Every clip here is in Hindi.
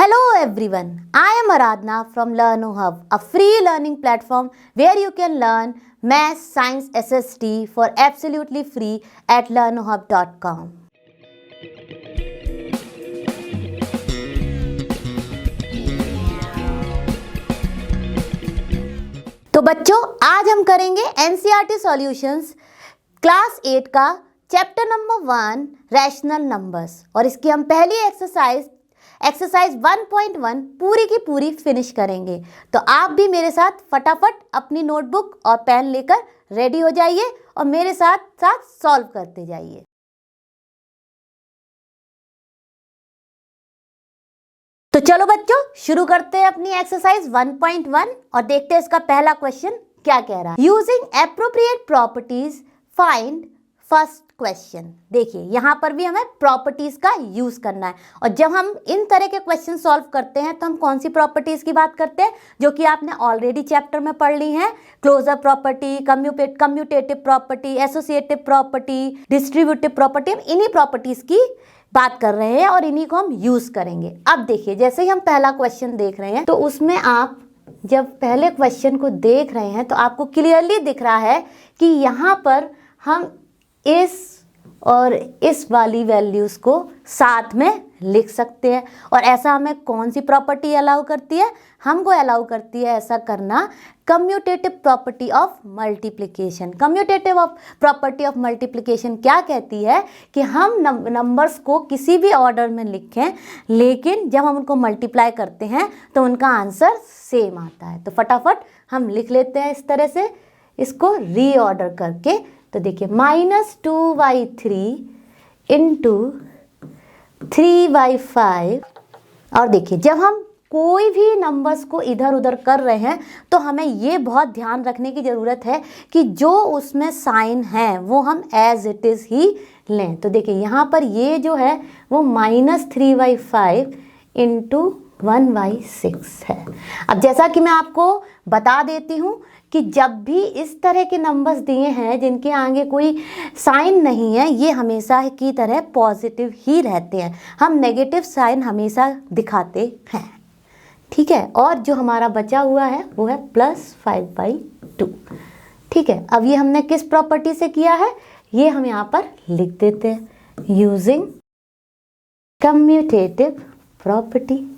Hello everyone, I am Aradhna from LearnoHub, a free learning platform where you can learn Math, Science, SST for absolutely free at learnohub.com. तो बच्चों, आज हम करेंगे NCERT सॉल्यूशंस क्लास 8 का चैप्टर नंबर 1 रैशनल नंबर्स और इसकी हम पहली एक्सरसाइज 1.1 पूरी की पूरी फिनिश करेंगे। तो आप भी मेरे साथ फटाफट अपनी नोटबुक और पेन लेकर रेडी हो जाइए और मेरे साथ साथ सॉल्व करते जाइए। तो चलो बच्चों, शुरू करते हैं अपनी एक्सरसाइज 1.1 और देखते हैं इसका पहला क्वेश्चन क्या कह रहा है। Using appropriate properties find first question. देखिए, यहाँ पर भी हमें प्रॉपर्टीज का यूज करना है और जब हम इन तरह के क्वेश्चन सॉल्व करते हैं तो हम कौन सी प्रॉपर्टीज की बात करते हैं, जो कि आपने ऑलरेडी चैप्टर में पढ़ ली है। Closure property, commutative property, associative property, distributive property. हम इन्हीं प्रॉपर्टीज की बात कर रहे हैं और इन्हीं को हम यूज करेंगे। अब देखिए, जैसे ही हम पहला क्वेश्चन देख रहे हैं तो उसमें आप जब पहले क्वेश्चन को देख रहे हैं तो आपको क्लियरली दिख रहा है कि यहाँ पर हम इस और इस वाली वैल्यूज़ को साथ में लिख सकते हैं। और ऐसा हमें कौन सी प्रॉपर्टी अलाउ करती है? हमको अलाउ करती है ऐसा करना commutative property of multiplication. Commutative property of multiplication क्या कहती है कि हम नंबर्स को किसी भी ऑर्डर में लिखें, लेकिन जब हम उनको मल्टीप्लाई करते हैं तो उनका आंसर सेम आता है। तो फटाफट हम लिख लेते हैं इस तरह से, इसको रीऑर्डर करके। तो देखिए, -2y3 इंटू 3y5। और देखिए, जब हम कोई भी नंबर्स को इधर उधर कर रहे हैं तो हमें ये बहुत ध्यान रखने की ज़रूरत है कि जो उसमें साइन है वो हम एज इट इज़ ही लें। तो देखिए, यहाँ पर ये जो है वो -3y5 इंटू 1y6 है। अब जैसा कि मैं आपको बता देती हूँ कि जब भी इस तरह के नंबर्स दिए हैं जिनके आगे कोई साइन नहीं है, ये हमेशा की तरह पॉजिटिव ही रहते हैं। हम नेगेटिव साइन हमेशा दिखाते हैं, ठीक है। और जो हमारा बचा हुआ है वो है +5/2, ठीक है। अब ये हमने किस प्रॉपर्टी से किया है, ये हम यहाँ पर लिख देते हैं, यूजिंग कम्यूटेटिव प्रॉपर्टी।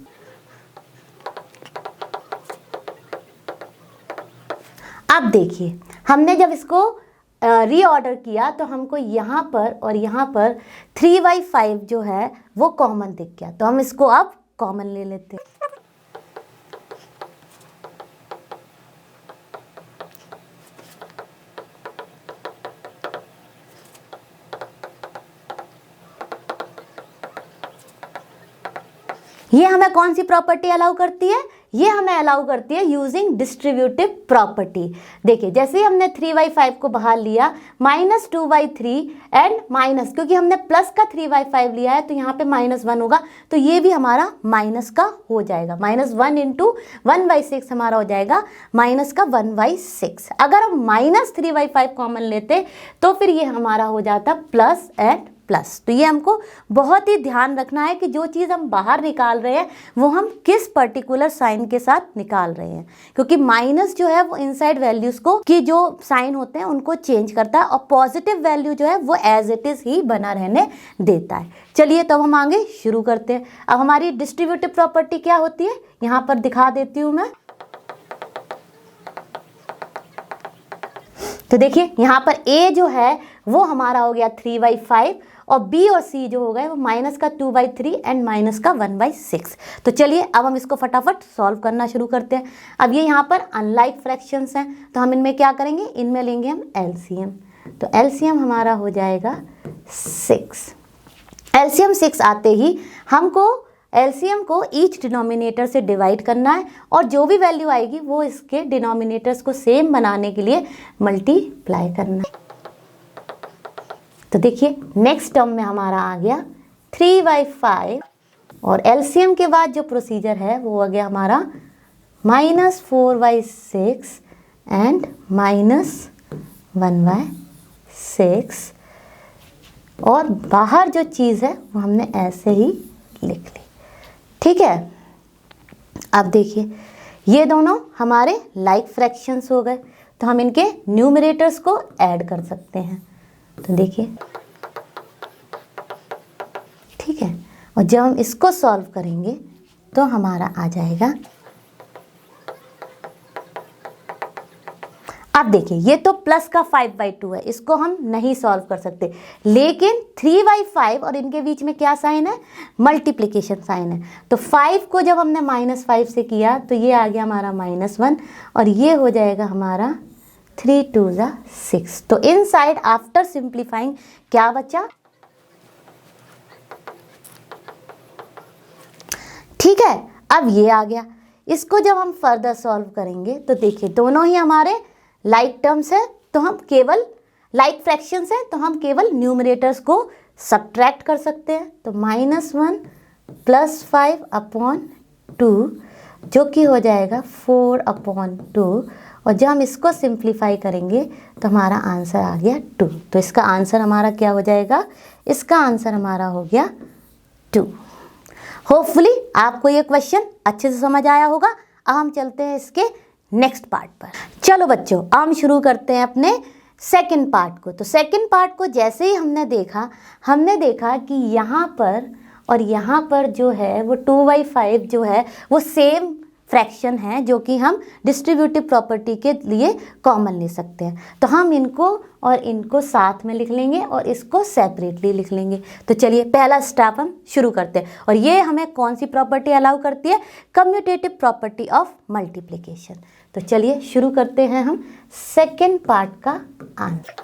अब देखिए, हमने जब इसको रीऑर्डर किया तो हमको यहाँ पर और यहाँ पर 3y5 जो है वो कॉमन दिख गया। तो हम इसको अब कॉमन ले लेते हैं। ये हमें कौन सी प्रॉपर्टी अलाउ करती है? ये हमें अलाउ करती है यूजिंग डिस्ट्रीब्यूटिव प्रॉपर्टी। देखिए, जैसे ही हमने 3y5 को बाहर लिया, -2y3 एंड माइनस, क्योंकि हमने प्लस का 3y5 लिया है तो यहाँ पे -1 होगा, तो ये भी हमारा माइनस का हो जाएगा। -1 इंटू 1/6 हमारा हो जाएगा माइनस का 1/6। अगर हम -3y5 कॉमन लेते तो फिर ये हमारा हो जाता प्लस एंड प्लस। तो ये हमको बहुत ही ध्यान रखना है कि जो चीज़ हम बाहर निकाल रहे हैं वो हम किस पर्टिकुलर साइन के साथ निकाल रहे हैं, क्योंकि माइनस जो है वो इनसाइड वैल्यूज़ को की जो साइन होते हैं उनको चेंज करता है और पॉजिटिव वैल्यू जो है वो एज इट इज़ ही बना रहने देता है। चलिए, तब हम आगे शुरू करते हैं। अब हमारी डिस्ट्रीब्यूटिव प्रॉपर्टी क्या होती है, यहाँ पर दिखा देती हूँ मैं। तो देखिए, यहाँ पर A जो है वो हमारा हो गया 3y5 और B और C जो हो गए वो -2/3 एंड -1/6। तो चलिए, अब हम इसको फटाफट सॉल्व करना शुरू करते हैं। अब ये यहाँ पर अनलाइक फ्रैक्शंस हैं तो हम इनमें क्या करेंगे, इनमें लेंगे हम LCM। तो LCM हमारा हो जाएगा 6। LCM 6 आते ही हमको LCM को ईच डिनोमिनेटर से डिवाइड करना है और जो भी वैल्यू आएगी वो इसके डिनोमिनेटर्स को सेम बनाने के लिए मल्टीप्लाई करना है। तो देखिए, नेक्स्ट टर्म में हमारा आ गया 3y5 और LCM के बाद जो प्रोसीजर है वो आ गया हमारा -4y6 एंड -1/6 और बाहर जो चीज़ है वो हमने ऐसे ही लिख ली, ठीक है। अब देखिए ये दोनों हमारे लाइक फ्रैक्शंस हो गए, तो हम इनके न्यूमरेटर्स को ऐड कर सकते हैं। तो देखिए ठीक है, और जब हम इसको सॉल्व करेंगे तो हमारा आ जाएगा, अब देखिए ये तो प्लस का 5/2 है, इसको हम नहीं सॉल्व कर सकते, लेकिन 3/5 और इनके बीच में क्या साइन है, मल्टीप्लिकेशन साइन है। तो 5 को जब हमने -5 से किया तो ये आ गया हमारा -1 और ये हो जाएगा हमारा 3 2 6। तो इनसाइड आफ्टर सिंप्लीफाइंग क्या बचा, ठीक है। अब ये आ गया, इसको जब हम फर्दर सॉल्व करेंगे तो देखिए दोनों ही हमारे लाइक टर्म्स है, तो हम केवल लाइक फ्रैक्शंस है, तो हम केवल न्यूमरेटर्स को सब्ट्रैक्ट कर सकते हैं। तो -1 + 5/2 जो कि हो जाएगा 4/2, और जब हम इसको सिंप्लीफाई करेंगे तो हमारा आंसर आ गया 2। तो इसका आंसर हमारा क्या हो जाएगा, इसका आंसर हमारा हो गया 2। होपफुली आपको ये क्वेश्चन अच्छे से समझ आया होगा। अब हम चलते हैं इसके नेक्स्ट पार्ट पर। चलो बच्चों अब हम शुरू करते हैं अपने सेकंड पार्ट को। तो सेकंड पार्ट को जैसे ही हमने देखा कि यहाँ पर और यहाँ पर जो है वो 2/5 जो है वो सेम फ्रैक्शन है, जो कि हम डिस्ट्रीब्यूटिव प्रॉपर्टी के लिए कॉमन ले सकते हैं। तो हम इनको और इनको साथ में लिख लेंगे और इसको सेपरेटली लिख लेंगे। तो चलिए पहला स्टेप हम शुरू करते हैं, और ये हमें कौन सी प्रॉपर्टी अलाउ करती है, कम्यूटेटिव प्रॉपर्टी ऑफ मल्टीप्लिकेशन। तो चलिए शुरू करते हैं हम सेकेंड पार्ट का आंसर।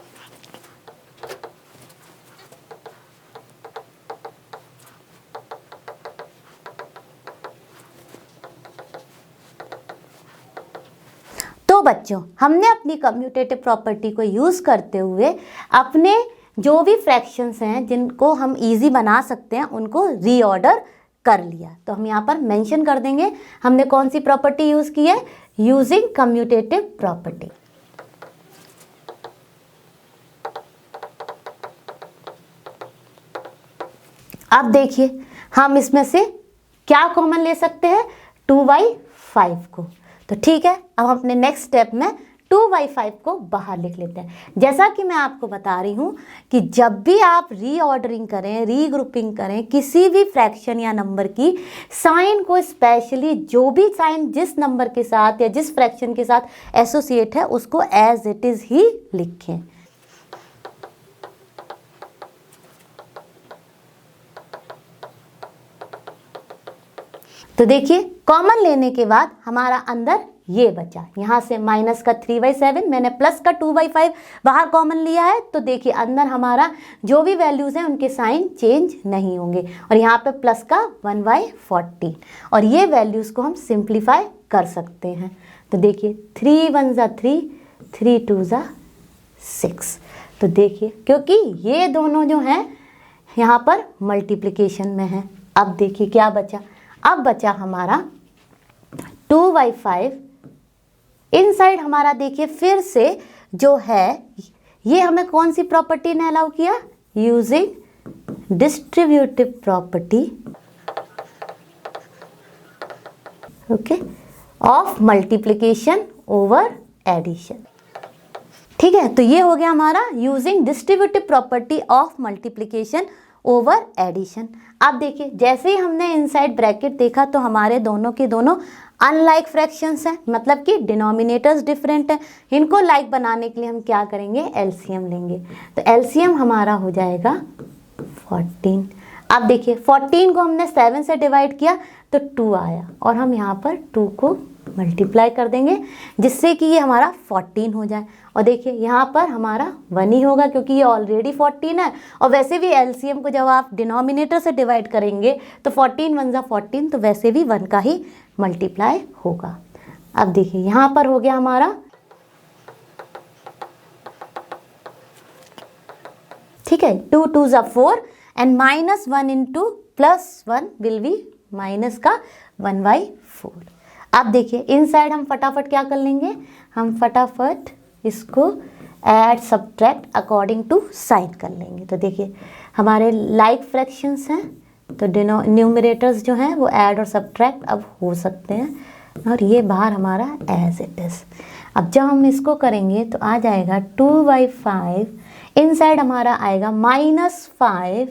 तो बच्चों हमने अपनी कम्यूटेटिव प्रॉपर्टी को यूज़ करते हुए अपने जो भी फ्रैक्शंस हैं जिनको हम इजी बना सकते हैं उनको रीऑर्डर कर लिया। तो हम यहाँ पर मेंशन कर देंगे हमने कौन सी प्रॉपर्टी यूज़ की है, यूजिंग कम्यूटेटिव प्रॉपर्टी। अब देखिए हम इसमें से क्या कॉमन ले सकते हैं, 2/5 को। तो ठीक है, अब हम अपने नेक्स्ट स्टेप में 2/5 को बाहर लिख लेते हैं। जैसा कि मैं आपको बता रही हूँ कि जब भी आप रीऑर्डरिंग करें, रीग्रुपिंग करें किसी भी फ्रैक्शन या नंबर की, साइन को स्पेशली जो भी साइन जिस नंबर के साथ या जिस फ्रैक्शन के साथ एसोसिएट है उसको एज इट इज़ ही लिखें। तो देखिए कॉमन लेने के बाद हमारा अंदर ये बचा, यहाँ से माइनस का 3/7, मैंने प्लस का 2/5 बाहर कॉमन लिया है। तो देखिए अंदर हमारा जो भी वैल्यूज़ हैं उनके साइन चेंज नहीं होंगे, और यहाँ पे प्लस का 1/14, और ये वैल्यूज़ को हम सिंप्लीफाई कर सकते हैं। तो देखिए 3 1 3, 3 2 6। तो देखिए क्योंकि ये दोनों जो हैं यहाँ पर मल्टीप्लिकेशन में हैं। अब देखिए क्या बचा, अब बचा हमारा 2/5। इनसाइड हमारा देखिए फिर से जो है ये हमें कौन सी प्रॉपर्टी ने अलाउ किया, using distributive property okay of multiplication over addition. ठीक है, तो ये हो गया हमारा using distributive property of multiplication over addition. अब देखिए जैसे ही हमने इनसाइड ब्रैकेट देखा तो हमारे दोनों के दोनों अनलाइक फ्रैक्शंस हैं, मतलब कि डिनोमिनेटर्स डिफरेंट हैं। इनको लाइक बनाने के लिए हम क्या करेंगे, एलसीएम लेंगे। तो एलसीएम हमारा हो जाएगा 14। अब देखिए 14 को हमने 7 से डिवाइड किया तो 2 आया, और हम यहाँ पर 2 को मल्टीप्लाई कर देंगे जिससे कि ये हमारा 14 हो जाए। और देखिए यहाँ पर हमारा 1 ही होगा क्योंकि ये ऑलरेडी 14 है, और वैसे भी एलसीएम को जब आप डिनोमिनेटर से डिवाइड करेंगे तो 14 1 14, तो वैसे भी 1 का ही मल्टीप्लाई होगा। अब देखिए यहाँ पर हो गया हमारा, ठीक है, 2 2 4 and -1 into +1 will be minus का 1/4। अब देखिए इनसाइड हम फटाफट क्या कर लेंगे, हम फटाफट इसको add subtract according to sign कर लेंगे। तो देखिए हमारे लाइक फ्रैक्शंस हैं तो न्यूमरेटर्स जो हैं वो ऐड और सब्ट्रैक्ट अब हो सकते हैं और ये बाहर हमारा एज इट इज़। अब जब हम इसको करेंगे तो आ जाएगा 2/5, इनसाइड हमारा आएगा -5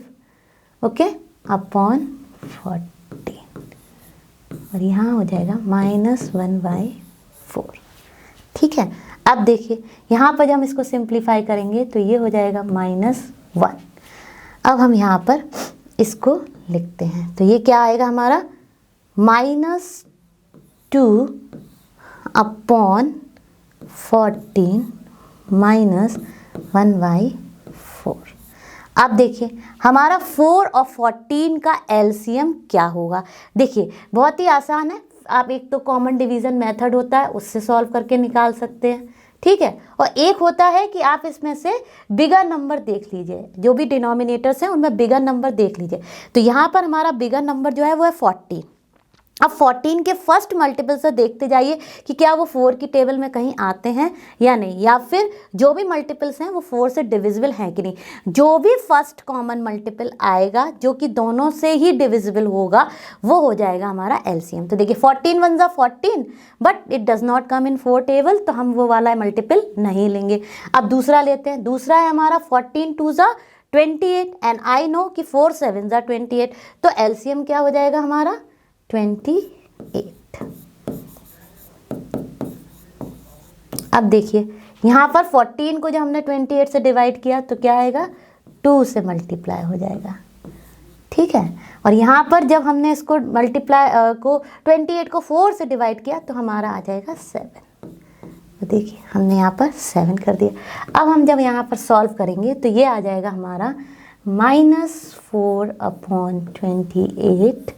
ओके अपॉन 40 और यहाँ हो जाएगा -1/4। ठीक है, अब देखिए यहाँ पर जब हम इसको सिंप्लीफाई करेंगे तो ये हो जाएगा -1। अब हम यहाँ पर इसको लिखते हैं तो ये क्या आएगा हमारा -2 अपॉन 14 -1/4। अब देखिए हमारा 4 और 14 का एलसीएम क्या होगा। देखिए बहुत ही आसान है, आप एक तो कॉमन डिवीज़न मेथड होता है उससे सॉल्व करके निकाल सकते हैं। ठीक है, और एक होता है कि आप इसमें से बिगर नंबर देख लीजिए, जो भी डिनोमिनेटर्स हैं उनमें बिगर नंबर देख लीजिए। तो यहाँ पर हमारा बिगर नंबर जो है वो है 40। अब 14 के फर्स्ट मल्टीपल से देखते जाइए कि क्या वो 4 की टेबल में कहीं आते हैं या नहीं, या फिर जो भी मल्टीपल्स हैं वो 4 से डिविजिबल हैं कि नहीं। जो भी फर्स्ट कॉमन मल्टीपल आएगा जो कि दोनों से ही डिविजिबल होगा वो हो जाएगा हमारा एलसीएम। तो देखिए 14 1 × 14 but it does not come in 4 table, तो हम वो वाला मल्टीपल नहीं लेंगे। अब दूसरा लेते हैं, दूसरा है हमारा 14 2 × 28 एंड आई नो कि 4 7 × 28, तो एलसीएम क्या हो जाएगा हमारा 28। अब देखिए यहाँ पर 14 को जब हमने 28 से डिवाइड किया तो क्या आएगा 2 से मल्टीप्लाई हो जाएगा। ठीक है, और यहाँ पर जब हमने इसको मल्टीप्लाई को 28 को 4 से डिवाइड किया तो हमारा आ जाएगा 7। तो देखिए हमने यहाँ पर 7 कर दिया। अब हम जब यहाँ पर सॉल्व करेंगे तो ये आ जाएगा हमारा -4 अपॉन 28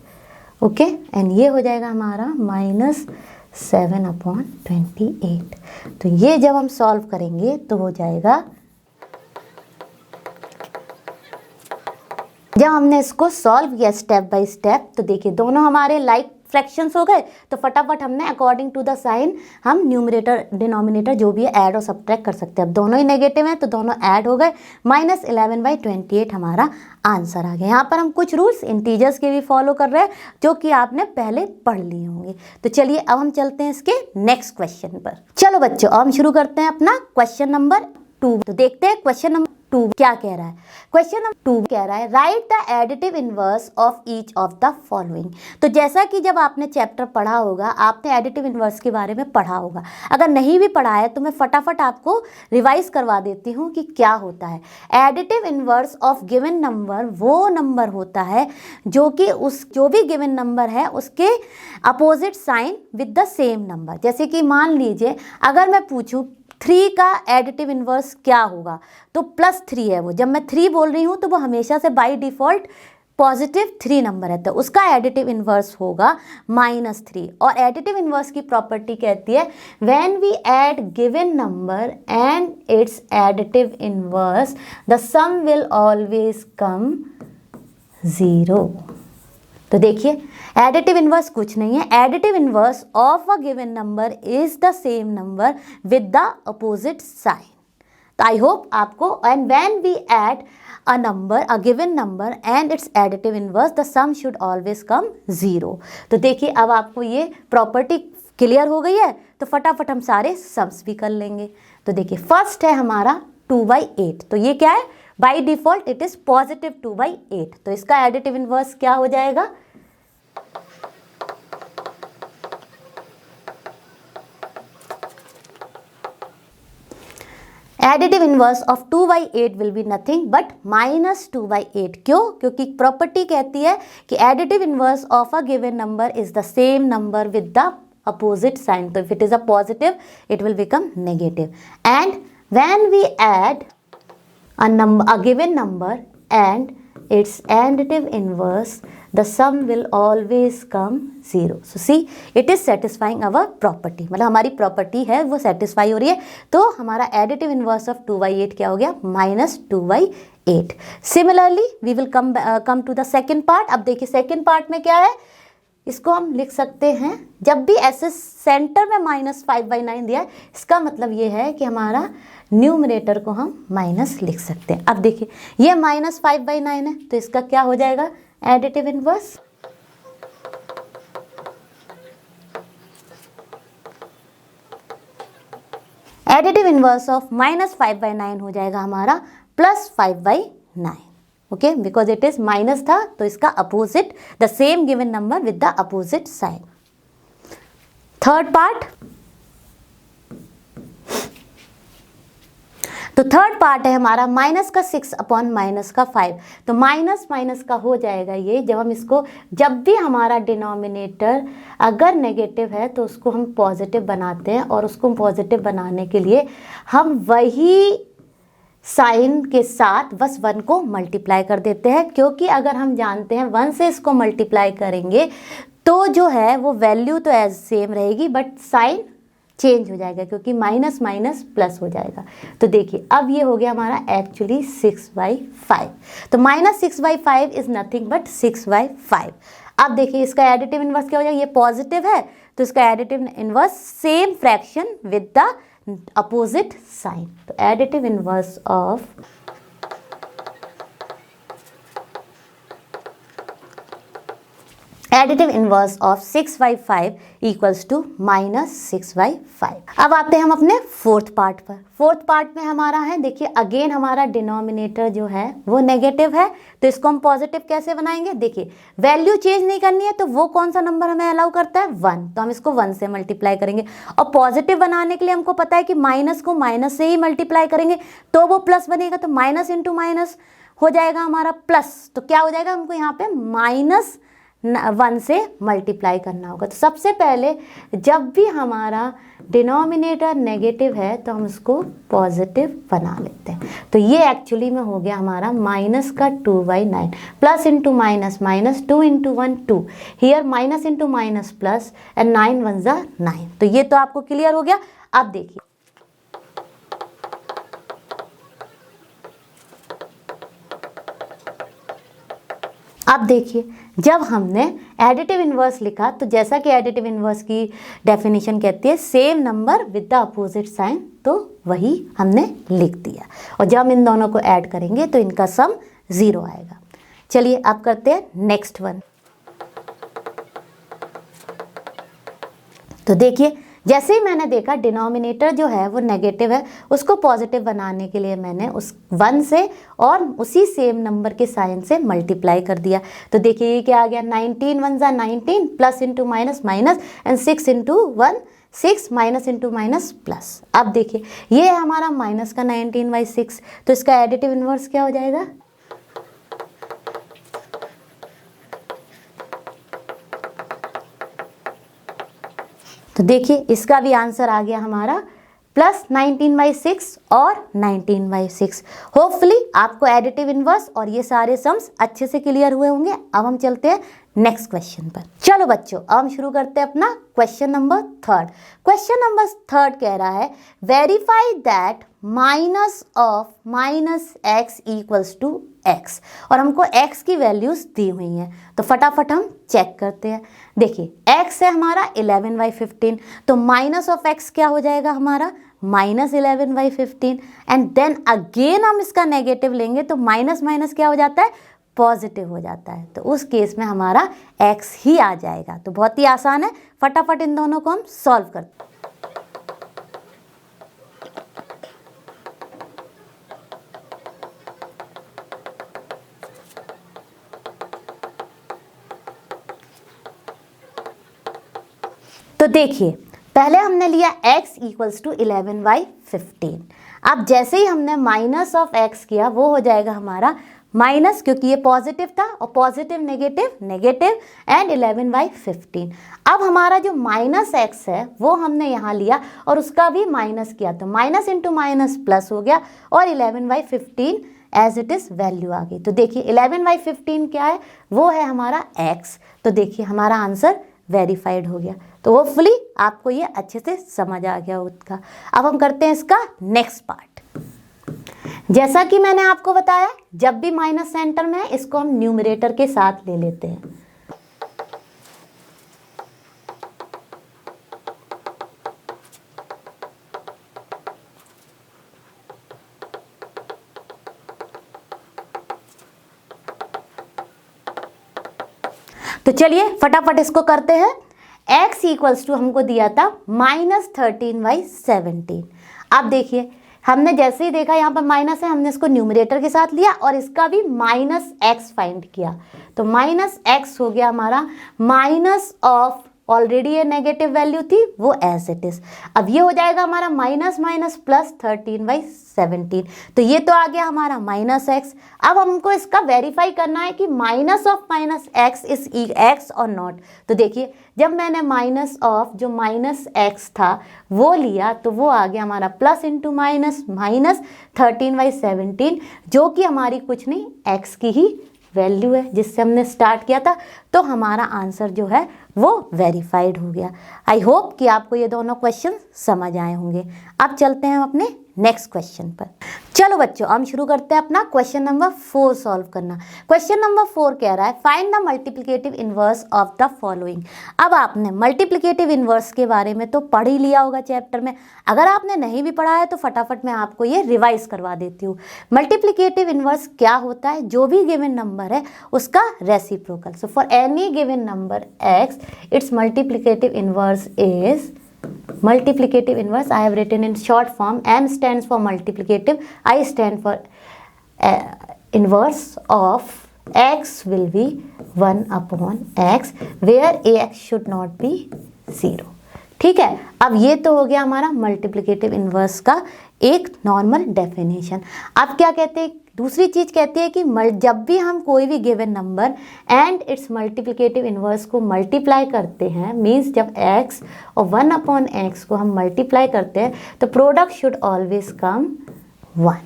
ओके एंड ये हो जाएगा हमारा -7 अपॉन 28। तो ये जब हम सॉल्व करेंगे तो हो जाएगा, जब हमने इसको सॉल्व किया स्टेप बाय स्टेप तो देखिए दोनों हमारे लाइक फ्रैक्शंस हो गए, तो फटाफट हमने अकॉर्डिंग टू द साइन हम न्यूमरेटर डिनोमिनेटर जो भी है ऐड और सब्ट्रैक्ट कर सकते हैं। अब दोनों ही नेगेटिव हैं तो दोनों ऐड हो गए, -11/28 हमारा आंसर आ गया। यहाँ पर हम कुछ रूल्स इंटीजर्स के भी फॉलो कर रहे हैं जो कि आपने पहले पढ़ लिए होंगे। तो चलिए अब हम चलते हैं इसके नेक्स्ट क्वेश्चन पर। चलो बच्चों अब हम शुरू करते हैं अपना क्वेश्चन नंबर 2। तो देखते हैं क्वेश्चन नंबर 2 क्या कह रहा है। क्वेश्चन नंबर 2 कह रहा है write the additive inverse of each of the following. तो जैसा कि जब आपने चैप्टर पढ़ा होगा आपने एडिटिव इनवर्स के बारे में पढ़ा होगा, अगर नहीं भी पढ़ा है तो मैं फटाफट आपको रिवाइज करवा देती हूँ कि क्या होता है। Additive inverse of given number वो नंबर होता है जो कि जो भी गिवन नंबर है उसके opposite sign with the same number. जैसे कि मान लीजिए अगर मैं पूछूं 3 का एडिटिव इनवर्स क्या होगा तो +3 है वो। जब मैं 3 बोल रही हूँ तो वो हमेशा से बाय डिफ़ॉल्ट +3 नंबर है, तो उसका एडिटिव इनवर्स होगा -3। और एडिटिव इनवर्स की प्रॉपर्टी कहती है when we add given number and its additive inverse the sum will always come 0। तो देखिए एडिटिव इनवर्स कुछ नहीं है, additive inverse of a given number is the same number with the opposite sign. तो आई होप आपको, and when we add a number a given number and its additive inverse the sum should always come 0। तो देखिए अब आपको ये प्रॉपर्टी क्लियर हो गई है, तो फटाफट हम सारे सम्स भी कर लेंगे। तो देखिए फर्स्ट है हमारा 2/8, तो ये क्या है बाय डिफॉल्ट इट इज +2/8, तो इसका एडिटिव इनवर्स क्या हो जाएगा additive inverse of 2/8 will be nothing but -2/8। क्यों? क्योंकि प्रॉपर्टी कहती है कि additive inverse of a given number is the same number with the opposite sign. तो if it is a positive it will become negative, and when we add a given number and its additive inverse the sum will always come 0. So see it is satisfying our property, मतलब हमारी प्रॉपर्टी है वो सेटिस्फाई हो रही है। तो हमारा एडिटिव इनवर्स ऑफ 2/8 क्या हो गया -2/8। Similarly we will come to the second part. अब देखिए सेकेंड पार्ट में क्या है, इसको हम लिख सकते हैं जब भी ऐसे सेंटर में -5/9 दिया है इसका मतलब ये है कि हमारा न्यूमरेटर को हम माइनस लिख सकते हैं। अब देखिए ये -5/9 है तो इसका क्या हो जाएगा additive inverse. Additive inverse of -5/9 हो जाएगा हमारा +5/9। Okay, because it is minus था तो इसका opposite, the same given number with the opposite sign. Third part, तो थर्ड पार्ट है हमारा -6/-5। तो माइनस माइनस का हो जाएगा ये, जब हम इसको, जब भी हमारा डिनोमिनेटर अगर नेगेटिव है तो उसको हम पॉजिटिव बनाते हैं, और उसको पॉजिटिव बनाने के लिए हम वही साइन के साथ बस 1 को मल्टीप्लाई कर देते हैं, क्योंकि अगर हम जानते हैं 1 से इसको मल्टीप्लाई करेंगे तो जो है वो वैल्यू तो एज सेम रहेगी बट साइन चेंज हो जाएगा, क्योंकि माइनस माइनस प्लस हो जाएगा। तो देखिए अब ये हो गया हमारा एक्चुअली 6/5। तो -6/5 इज नथिंग बट 6/5। अब देखिए इसका एडिटिव इनवर्स क्या हो जाएगा, ये पॉजिटिव है तो इसका additive inverse same fraction with the opposite sign. तो additive inverse of additive inverse of 6/5 equals to -6/5। अब आते हैं हम अपने फोर्थ पार्ट पर। फोर्थ पार्ट में हमारा है, देखिए अगेन हमारा डिनोमिनेटर जो है वो नेगेटिव है, तो इसको हम पॉजिटिव कैसे बनाएंगे। देखिए वैल्यू चेंज नहीं करनी है, तो वो कौन सा नंबर हमें अलाउ करता है, 1, तो हम इसको 1 से मल्टीप्लाई करेंगे। और पॉजिटिव बनाने के लिए हमको पता है कि माइनस को माइनस से ही मल्टीप्लाई करेंगे तो वो प्लस बनेगा, तो माइनस इंटू माइनस हो जाएगा हमारा प्लस। तो क्या हो जाएगा, हमको यहाँ पे -1 से मल्टीप्लाई करना होगा। तो सबसे पहले जब भी हमारा डिनोमिनेटर नेगेटिव है तो हम इसको पॉजिटिव बना लेते हैं। तो ये एक्चुअली में हो गया हमारा माइनस का 2/9, plus into minus minus, 2 into 1 2, here minus into minus plus, and 9 1 ज़ा 9। तो ये तो आपको क्लियर हो गया। अब देखिए अब देखिए जब हमने एडिटिव इनवर्स लिखा तो जैसा कि एडिटिव इनवर्स की डेफिनेशन कहती है same number with the opposite sign, तो वही हमने लिख दिया। और जब हम इन दोनों को ऐड करेंगे तो इनका सम 0 आएगा। चलिए अब करते हैं नेक्स्ट वन। तो देखिए जैसे ही मैंने देखा डिनोमिनेटर जो है वो नेगेटिव है, उसको पॉजिटिव बनाने के लिए मैंने उस 1 से और उसी सेम नंबर के साइन से मल्टीप्लाई कर दिया। तो देखिए ये क्या आ गया, 19 1 ज़ा 19, plus into minus minus, and 6 into 1 6, minus into minus plus. अब देखिए ये है हमारा माइनस का 19/6, तो इसका एडिटिव इनवर्स क्या हो जाएगा, तो देखिए इसका भी आंसर आ गया हमारा +19/6 और 19/6। होपफुली आपको एडिटिव इनवर्स और ये सारे सम्स अच्छे से क्लियर हुए होंगे। अब हम चलते हैं नेक्स्ट क्वेश्चन पर। चलो बच्चों अब हम शुरू करते हैं अपना क्वेश्चन नंबर 3। क्वेश्चन नंबर 3 कह रहा है verify that minus of -x equals to x, और हमको x की वैल्यूज दी हुई हैं। तो फटाफट हम चेक करते हैं। देखिए x है हमारा 11/15, तो माइनस ऑफ x क्या हो जाएगा हमारा -11/15, एंड देन अगेन हम इसका नेगेटिव लेंगे तो माइनस माइनस क्या हो जाता है, पॉजिटिव हो जाता है। तो उस केस में हमारा x ही आ जाएगा। तो बहुत ही आसान है, फटाफट इन दोनों को हम सॉल्व करते हैं। तो देखिए पहले हमने लिया x इक्वल्स टू 11/15। अब जैसे ही हमने माइनस ऑफ x किया वो हो जाएगा हमारा माइनस, क्योंकि ये पॉजिटिव था, और पॉजिटिव नेगेटिव नेगेटिव, एंड 11/15। अब हमारा जो माइनस x है वो हमने यहाँ लिया और उसका भी माइनस किया, तो माइनस इंटू माइनस प्लस हो गया, और 11/15 एज इट इज़ वैल्यू आ गई। तो देखिए 11/15 क्या है, वो है हमारा x। तो देखिए हमारा आंसर वेरीफाइड हो गया। तो होपफुली आपको ये अच्छे से समझ आ गया उसका। अब हम करते हैं इसका नेक्स्ट पार्ट। जैसा कि मैंने आपको बताया जब भी माइनस सेंटर में है इसको हम न्यूमरेटर के साथ ले लेते हैं। तो चलिए फटाफट इसको करते हैं। x इक्वल्स टू हमको दिया था -13/17। अब देखिए हमने जैसे ही देखा यहाँ पर माइनस है, हमने इसको न्यूमरेटर के साथ लिया और इसका भी -x फाइंड किया। तो -x हो गया हमारा माइनस ऑफ, ऑलरेडी ये नेगेटिव वैल्यू थी वो एज इट इज। अब ये हो जाएगा हमारा माइनस माइनस प्लस 13/17। तो ये तो आ गया हमारा -x। अब हमको इसका वेरीफाई करना है कि minus of minus x is x और नॉट। तो देखिए जब मैंने माइनस ऑफ जो -x था वो लिया तो वो आ गया हमारा प्लस इंटू माइनस -13/17, जो कि हमारी कुछ नहीं x की ही वैल्यू है जिससे हमने स्टार्ट किया था। तो हमारा आंसर जो है वो वेरीफाइड हो गया। आई होप कि आपको ये दोनों क्वेश्चन समझ आए होंगे। अब चलते हैं हम अपने नेक्स्ट क्वेश्चन पर। चलो बच्चों हम शुरू करते हैं अपना क्वेश्चन नंबर 4 सॉल्व करना। क्वेश्चन नंबर 4 कह रहा है find the multiplicative inverse of the following. अब आपने मल्टीप्लिकेटिव इनवर्स के बारे में तो पढ़ ही लिया होगा चैप्टर में। अगर आपने नहीं भी पढ़ा है तो फटाफट मैं आपको ये रिवाइज करवा देती हूँ। मल्टीप्लिकेटिव इनवर्स क्या होता है? जो भी गिवन नंबर है उसका reciprocal. So for any given number x, its multiplicative inverse is multiplicative inverse. I have written in short form. M stands for multiplicative, I stand for inverse of x will be 1 upon x, where ax should not be 0. ठीक है, अब ये तो हो गया हमारा मल्टीप्लिकेटिव इनवर्स का एक नॉर्मल डेफिनेशन। अब क्या कहते हैं, दूसरी चीज कहती है कि जब भी हम कोई भी given number and it's multiplicative inverse को मल्टीप्लाई करते हैं, मींस जब x और 1 अपॉन x को हम मल्टीप्लाई करते हैं तो प्रोडक्ट शुड ऑलवेज कम 1।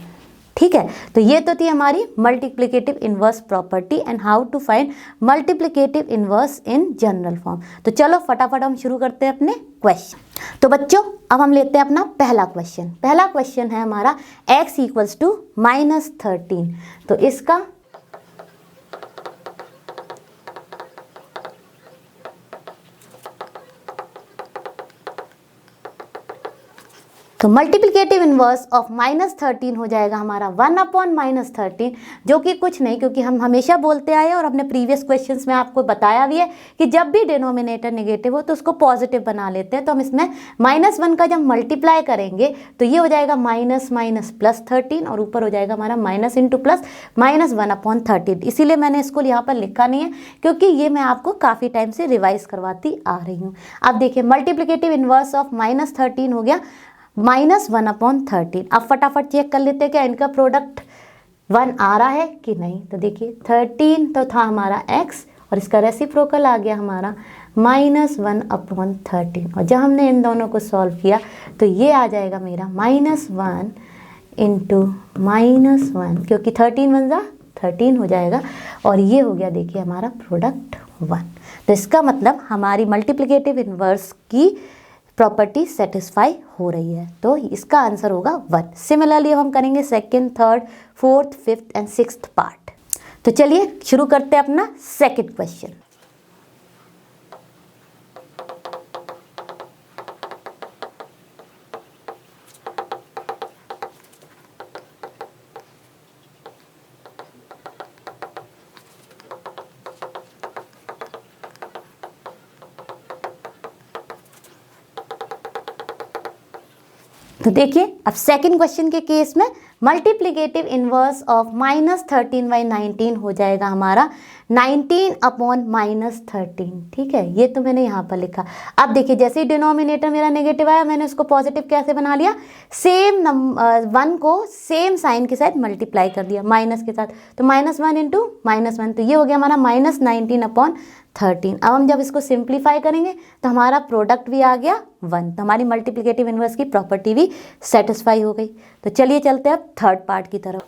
ठीक है, तो ये तो थी हमारी multiplicative inverse property and how to find multiplicative inverse in general form. तो चलो फटाफट हम शुरू करते हैं अपने क्वेश्चन। तो बच्चों अब हम लेते हैं अपना पहला क्वेश्चन। पहला क्वेश्चन है हमारा x इक्वल्स टू -13। तो इसका तो मल्टीप्लिकेटिव इनवर्स ऑफ -13 हो जाएगा हमारा 1 अपॉन -13, जो कि कुछ नहीं, क्योंकि हम हमेशा बोलते आए और अपने प्रीवियस क्वेश्चंस में आपको बताया भी है कि जब भी डिनोमिनेटर नेगेटिव हो तो उसको पॉजिटिव बना लेते हैं। तो हम इसमें -1 का जब मल्टीप्लाई करेंगे तो ये हो जाएगा माइनस माइनस प्लस 13 और ऊपर हो जाएगा हमारा माइनस इंटू प्लस -1 अपॉन 13। इसीलिए मैंने इसको यहाँ पर लिखा नहीं है, क्योंकि ये मैं आपको काफ़ी टाइम से रिवाइज करवाती आ रही हूँ। अब देखिए मल्टीप्लिकेटिव इनवर्स ऑफ -13 हो गया -1 अपॉन 13। अब फटाफट चेक कर लेते हैं क्या इनका प्रोडक्ट 1 आ रहा है कि नहीं। तो देखिए 13 तो था हमारा x और इसका रेसिप्रोकल आ गया हमारा -1 अपॉन 13। और जब हमने इन दोनों को सॉल्व किया तो ये आ जाएगा मेरा -1 इंटू -1, क्योंकि 13 1 जा 13 हो जाएगा और ये हो गया देखिए हमारा प्रोडक्ट 1। तो इसका मतलब हमारी मल्टीप्लिकेटिव इनवर्स की प्रॉपर्टी सेटिस्फाई हो रही है, तो इसका आंसर होगा 1। सिमिलरली हम करेंगे second, third, fourth, fifth and sixth part. तो चलिए शुरू करते हैं अपना सेकंड क्वेश्चन। तो देखिए अब सेकंड क्वेश्चन के केस में मल्टीप्लिकेटिव इनवर्स ऑफ -13/19 हो जाएगा हमारा 19 अपॉन -13। ठीक है, ये तो मैंने यहाँ पर लिखा। अब देखिए जैसे ही डिनोमिनेटर मेरा नेगेटिव आया मैंने उसको पॉजिटिव कैसे बना लिया, सेम 1 को सेम साइन के साथ मल्टीप्लाई कर दिया माइनस के साथ। तो -1 इंटू -1, तो ये हो गया हमारा -19 अपॉन 13। अब हम जब इसको सिंप्लीफाई करेंगे तो हमारा प्रोडक्ट भी आ गया 1। तो हमारी मल्टीप्लिकेटिव इनवर्स की प्रॉपर्टी भी सेटिस्फाई हो गई। तो चलिए चलते हैं अब थर्ड पार्ट की तरफ।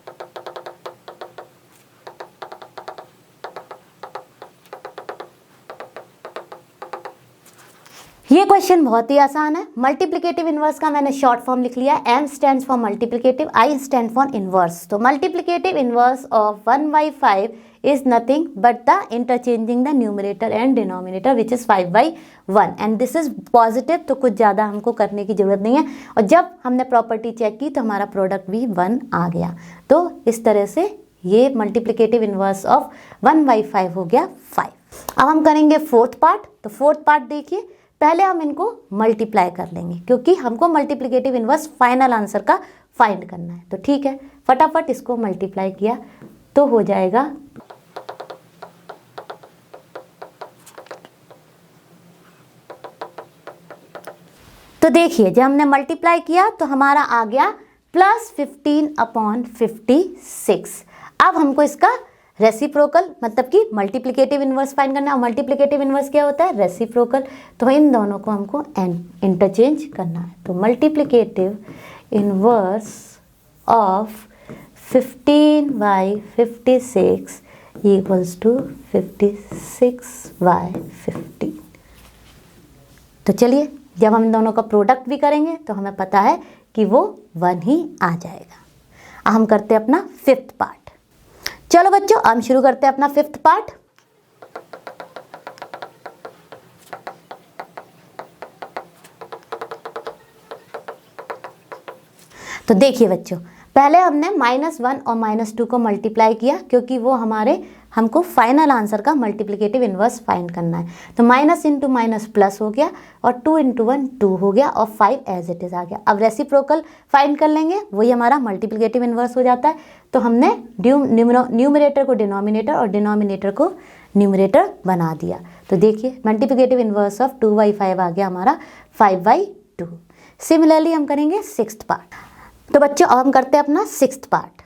ये क्वेश्चन बहुत ही आसान है। मल्टीप्लिकेटिव इनवर्स का मैंने शॉर्ट फॉर्म लिख लिया है। M stands for multiplicative, I stand for inverse. तो multiplicative inverse of 1/5 is nothing but the interchanging the numerator and denominator which is 5/1 and this is positive। तो कुछ ज़्यादा हमको करने की ज़रूरत नहीं है। और जब हमने प्रॉपर्टी चेक की तो हमारा प्रोडक्ट भी 1 आ गया। तो इस तरह से ये मल्टीप्लिकेटिव इनवर्स ऑफ 1/5 हो गया 5। अब हम करेंगे फोर्थ पार्ट। तो फोर्थ पार्ट देखिए, पहले हम इनको मल्टीप्लाई कर लेंगे क्योंकि हमको मल्टीप्लिकेटिव इनवर्स फाइनल आंसर का फाइंड करना है। तो ठीक है, फटाफट इसको मल्टीप्लाई किया तो हो जाएगा तो देखिए जब हमने मल्टीप्लाई किया तो हमारा आ गया +15/56। अब हमको इसका रेसिप्रोकल मतलब कि मल्टीप्लिकेटिव इनवर्स फाइंड करना है। मल्टीप्लिकेटिव इनवर्स क्या होता है? रेसिप्रोकल। तो इन दोनों को हमको इंटरचेंज करना है। तो multiplicative inverse of 15/56 equals to 56/15। तो चलिए जब हम इन दोनों का प्रोडक्ट भी करेंगे तो हमें पता है कि वो 1 ही आ जाएगा। अब हम करते हैं अपना फिफ्थ पार्ट। चलो बच्चों हम शुरू करते हैं अपना फिफ्थ पार्ट। तो देखिए बच्चों, पहले हमने -1 और -2 को मल्टीप्लाई किया क्योंकि वो हमको फाइनल आंसर का मल्टीप्लिकेटिव इनवर्स फाइंड करना है। तो माइनस इंटू माइनस प्लस हो गया और 2 इंटू 1 2 हो गया और 5 एज इट इज आ गया। अब रेसिप्रोकल फाइंड कर लेंगे, वही हमारा मल्टीप्लिकेटिव इनवर्स हो जाता है। तो हमने न्यूमरेटर को डिनोमिनेटर और डिनोमिनेटर को न्यूमरेटर बना दिया। तो देखिए मल्टीप्लिकेटिव इनवर्स ऑफ 2/5 आ गया हमारा 5/2। सिमिलरली हम करेंगे सिक्स्थ पार्ट। तो बच्चों अब हम करते हैं अपना सिक्स्थ पार्ट।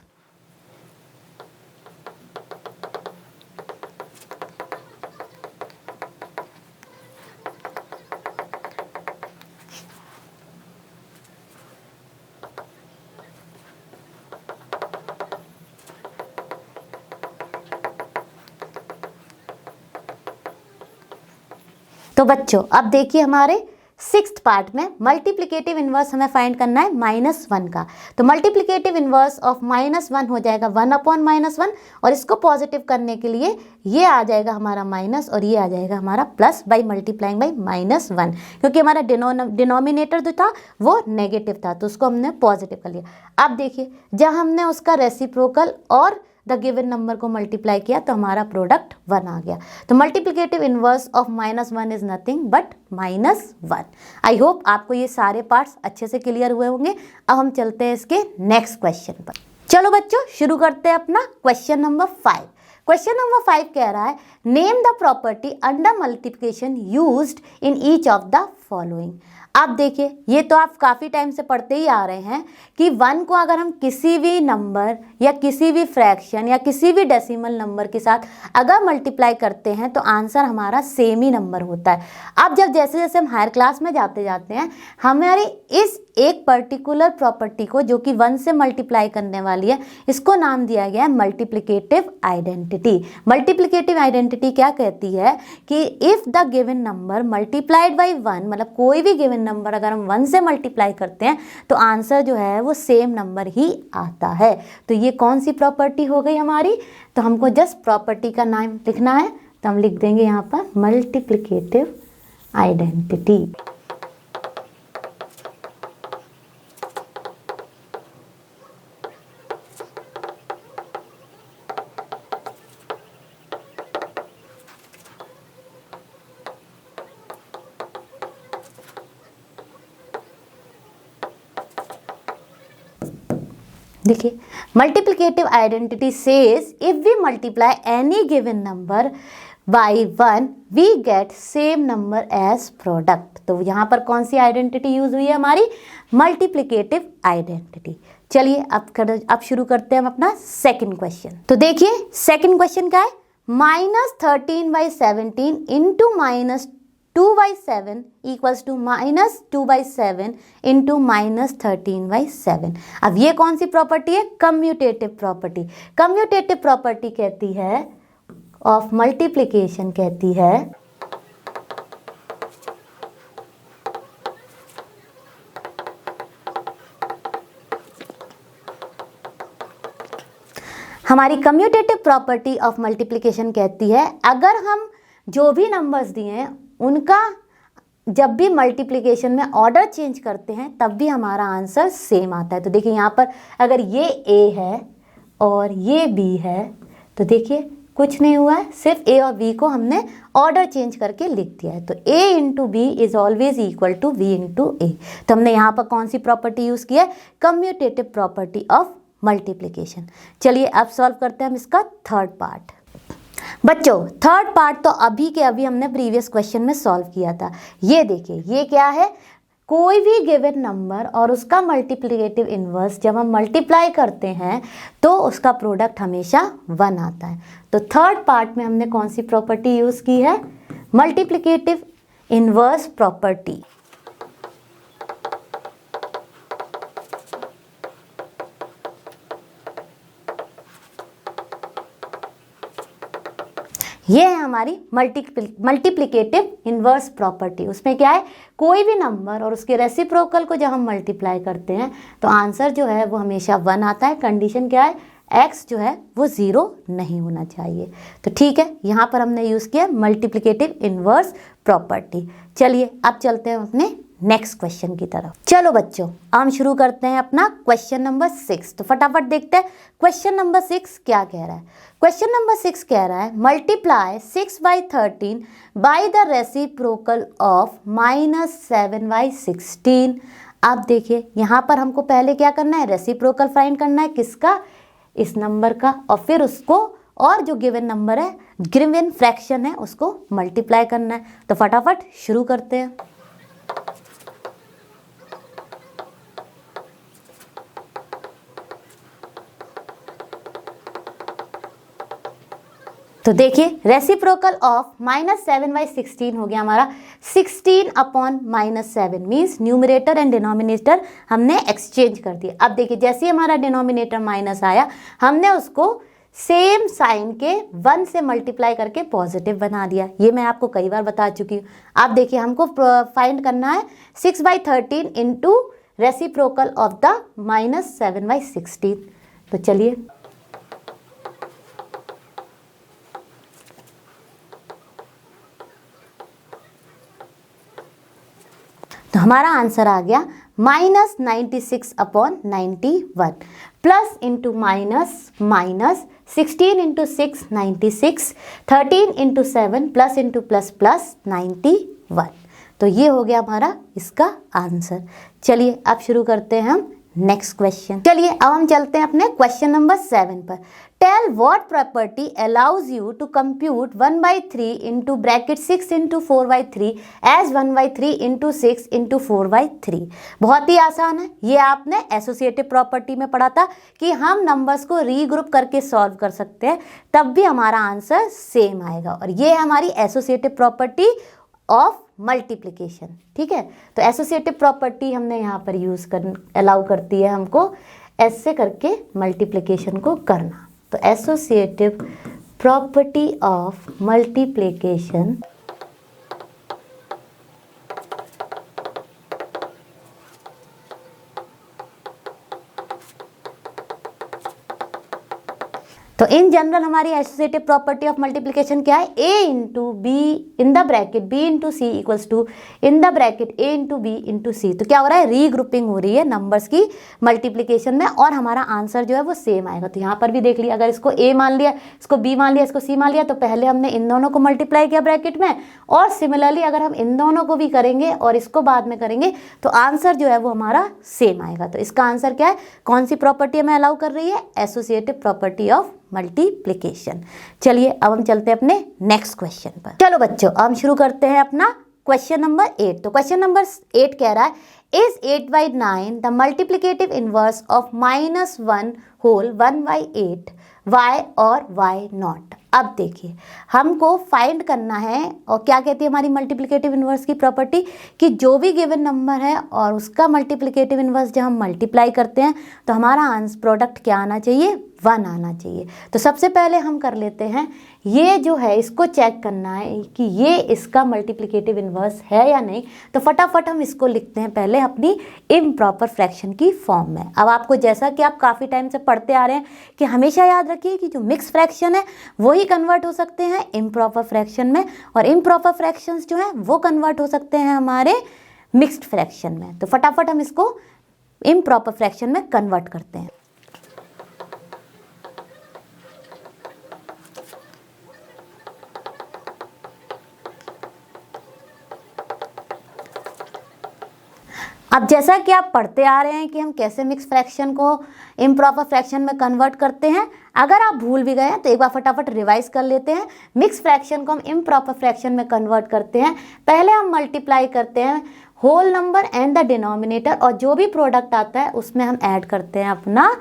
तो बच्चों अब देखिए हमारे सिक्स्थ पार्ट में मल्टीप्लिकेटिव इनवर्स हमें फाइंड करना है -1 का। तो मल्टीप्लिकेटिव इनवर्स ऑफ -1 हो जाएगा 1/-1 और इसको पॉजिटिव करने के लिए ये आ जाएगा हमारा माइनस और ये आ जाएगा हमारा प्लस बाई मल्टीप्लाइंग बाई -1, क्योंकि हमारा डिनोमिनेटर जो था वो नेगेटिव था तो उसको हमने पॉजिटिव कर लिया। अब देखिए जब हमने उसका रेसिप्रोकल और द गिवन नंबर को मल्टीप्लाई किया तो हमारा प्रोडक्ट 1 आ गया। तो multiplicative inverse of -1 is nothing but -1। I hope आपको ये सारे पार्ट्स अच्छे से क्लियर हुए होंगे। अब हम चलते हैं इसके नेक्स्ट क्वेश्चन पर। चलो बच्चों शुरू करते हैं अपना क्वेश्चन नंबर 5। क्वेश्चन नंबर 5 कह रहा है name the property under multiplication used in each of the following. अब देखिए ये तो आप काफ़ी टाइम से पढ़ते ही आ रहे हैं कि 1 को अगर हम किसी भी नंबर या किसी भी फ्रैक्शन या किसी भी डेसिमल नंबर के साथ अगर मल्टीप्लाई करते हैं तो आंसर हमारा सेम ही नंबर होता है। अब जैसे जैसे हम हायर क्लास में जाते हैं हमारी इस एक पर्टिकुलर प्रॉपर्टी को जो कि 1 से मल्टीप्लाई करने वाली है इसको नाम दिया गया है मल्टीप्लिकेटिव आइडेंटिटी। मल्टीप्लिकेटिव आइडेंटिटी क्या कहती है कि if the given number multiplied by 1, मतलब कोई भी गिवन नंबर अगर हम 1 से मल्टीप्लाई करते हैं तो आंसर जो है वो सेम नंबर ही आता है। तो ये कौन सी प्रॉपर्टी हो गई हमारी? तो हमको जस्ट प्रॉपर्टी का नाम लिखना है तो हम लिख देंगे यहाँ पर मल्टीप्लिकेटिव आइडेंटिटी। देखिए multiplicative identity says if we multiply any given number by 1 we get same number as product. तो यहाँ पर कौन सी आइडेंटिटी यूज हुई है हमारी? Multiplicative identity. चलिए अब शुरू करते हैं हम अपना सेकंड क्वेश्चन। तो देखिए सेकंड क्वेश्चन क्या है? -13/17 इंटू -2/7 इक्वल्स टू -2/7 इंटू -13/7। अब ये कौन सी प्रॉपर्टी है? Commutative property. कम्यूटेटिव प्रॉपर्टी कहती है ऑफ मल्टीप्लिकेशन कहती है हमारी कम्यूटेटिव प्रॉपर्टी ऑफ मल्टीप्लिकेशन कहती है अगर हम जो भी नंबर्स दिए हैं उनका जब भी मल्टीप्लिकेशन में ऑर्डर चेंज करते हैं तब भी हमारा आंसर सेम आता है। तो देखिए यहाँ पर अगर ये A है और ये B है तो देखिए कुछ नहीं हुआ है, सिर्फ ए और बी को हमने ऑर्डर चेंज करके लिख दिया है। तो A into B is always equal to B into A. तो हमने यहाँ पर कौन सी प्रॉपर्टी यूज़ की है, कम्यूटेटिव प्रॉपर्टी ऑफ मल्टीप्लिकेशन। चलिए अब सॉल्व करते हैं हम इसका थर्ड पार्ट। बच्चों थर्ड पार्ट तो अभी के अभी हमने प्रीवियस क्वेश्चन में सॉल्व किया था। ये देखिए ये क्या है, कोई भी गिवन नंबर और उसका मल्टीप्लिकेटिव इन्वर्स जब हम मल्टीप्लाई करते हैं तो उसका प्रोडक्ट हमेशा 1 आता है। तो थर्ड पार्ट में हमने कौन सी प्रॉपर्टी यूज़ की है, मल्टीप्लिकेटिव इन्वर्स प्रॉपर्टी। ये है हमारी मल्टीप्लिकेटिव इन्वर्स प्रॉपर्टी। उसमें क्या है, कोई भी नंबर और उसके रेसिप्रोकल को जब हम मल्टीप्लाई करते हैं तो आंसर जो है वो हमेशा 1 आता है। कंडीशन क्या है, x जो है वो 0 नहीं होना चाहिए। तो ठीक है, यहाँ पर हमने यूज़ किया मल्टीप्लिकेटिव इन्वर्स प्रॉपर्टी। चलिए अब चलते हैं अपने नेक्स्ट क्वेश्चन की तरफ। चलो बच्चों हम शुरू करते हैं अपना क्वेश्चन नंबर 6। तो फटाफट देखते हैं क्वेश्चन नंबर 6 क्या कह रहा है। क्वेश्चन नंबर 6 कह रहा है multiply 6/13 by the reciprocal of -7/16। अब देखिए यहाँ पर हमको पहले क्या करना है, रेसिप्रोकल फाइंड करना है किसका, इस नंबर का, और फिर उसको और जो गिवन नंबर है, गिवन फ्रैक्शन है, उसको मल्टीप्लाई करना है। तो फटाफट शुरू करते हैं। तो देखिए रेसिप्रोकल ऑफ -7/16 हो गया हमारा 16/-7 मीन्स न्यूमरेटर एंड डिनोमिनेटर हमने एक्सचेंज कर दिया। अब देखिए जैसे ही हमारा डिनोमिनेटर माइनस आया हमने उसको सेम साइन के 1 से मल्टीप्लाई करके पॉजिटिव बना दिया। ये मैं आपको कई बार बता चुकी हूँ। अब देखिए हमको फाइंड करना है 6/13 इंटू रेसिप्रोकल ऑफ द -7/16। तो चलिए तो हमारा आंसर आ गया -96/91 plus into minus minus 16 into 6 96, 13 into 7 plus into plus plus 91। तो ये हो गया हमारा इसका आंसर। चलिए अब शुरू करते हैं हम नेक्स्ट क्वेश्चन। चलिए अब हम चलते हैं अपने क्वेश्चन नंबर 7 पर। Tell what property allows you to compute 1/3 into bracket 6 into 4/3 as 1/3 into 6 into 4/3। बहुत ही आसान है, ये आपने एसोसिएटिव प्रॉपर्टी में पढ़ा था कि हम नंबर्स को रीग्रुप करके सॉल्व कर सकते हैं, तब भी हमारा आंसर सेम आएगा। और ये है हमारी एसोसिएटिव प्रॉपर्टी ऑफ मल्टीप्लिकेशन। ठीक है, तो एसोसिएटिव प्रॉपर्टी हमने यहाँ पर यूज़ कर अलाउ करती है हमको ऐसे करके मल्टीप्लिकेशन को करना। तो एसोसिएटिव प्रॉपर्टी ऑफ मल्टीप्लिकेशन तो इन जनरल हमारी एसोसिएटिव प्रॉपर्टी ऑफ मल्टीप्लिकेशन क्या है, A into B in the bracket B into C equals to in the bracket A into B into C. तो क्या हो रहा है, रीग्रुपिंग हो रही है नंबर्स की मल्टीप्लिकेशन में और हमारा आंसर जो है वो सेम आएगा। तो यहाँ पर भी देख लिया, अगर इसको ए मान लिया, इसको बी मान लिया, इसको सी मान लिया, तो पहले हमने इन दोनों को मल्टीप्लाई किया ब्रैकेट में, और सिमिलरली अगर हम इन दोनों को भी करेंगे और इसको बाद में करेंगे तो आंसर जो है वो हमारा सेम आएगा। तो इसका आंसर क्या है, कौन सी प्रॉपर्टी हमें अलाउ कर रही है, एसोसिएटिव प्रॉपर्टी ऑफ मल्टीप्लिकेशन। चलिए अब हम चलते हैं अपने नेक्स्ट क्वेश्चन पर। चलो बच्चों हम शुरू करते हैं अपना क्वेश्चन नंबर 8। तो क्वेश्चन नंबर 8 कह रहा है is 8/9 the multiplicative inverse of -1 whole 1/8 Y और वाई नॉट। अब देखिए हमको फाइंड करना है, और क्या कहती है हमारी मल्टीप्लिकेटिव इनवर्स की प्रॉपर्टी, कि जो भी गिवन नंबर है और उसका मल्टीप्लिकेटिव इनवर्स जब हम मल्टीप्लाई करते हैं तो हमारा आंसर प्रोडक्ट क्या आना चाहिए, 1 आना चाहिए। तो सबसे पहले हम कर लेते हैं, ये जो है इसको चेक करना है कि ये इसका मल्टीप्लिकेटिव इनवर्स है या नहीं। तो फटाफट हम इसको लिखते हैं पहले अपनी इम्प्रॉपर फ्रैक्शन की फॉर्म में। अब आपको जैसा कि आप काफ़ी टाइम से पढ़ते आ रहे हैं कि हमेशा याद रखिए कि जो मिक्स फ्रैक्शन है वही कन्वर्ट हो सकते हैं इम्प्रॉपर फ्रैक्शन में, और इम्प्रॉपर फ्रैक्शंस जो हैं वो कन्वर्ट हो सकते हैं हमारे मिक्स्ड फ्रैक्शन में। तो फटाफट हम इसको इम्प्रॉपर फ्रैक्शन में कन्वर्ट करते हैं। अब जैसा कि आप पढ़ते आ रहे हैं कि हम कैसे मिक्स फ्रैक्शन को इम्प्रॉपर फ्रैक्शन में कन्वर्ट करते हैं, अगर आप भूल भी गए हैं तो एक बार फटाफट रिवाइज कर लेते हैं। मिक्स फ्रैक्शन को हम इम्प्रॉपर फ्रैक्शन में कन्वर्ट करते हैं। पहले हम मल्टीप्लाई करते हैं whole number and the denominator, और जो भी प्रोडक्ट आता है उसमें हम ऐड करते हैं अपना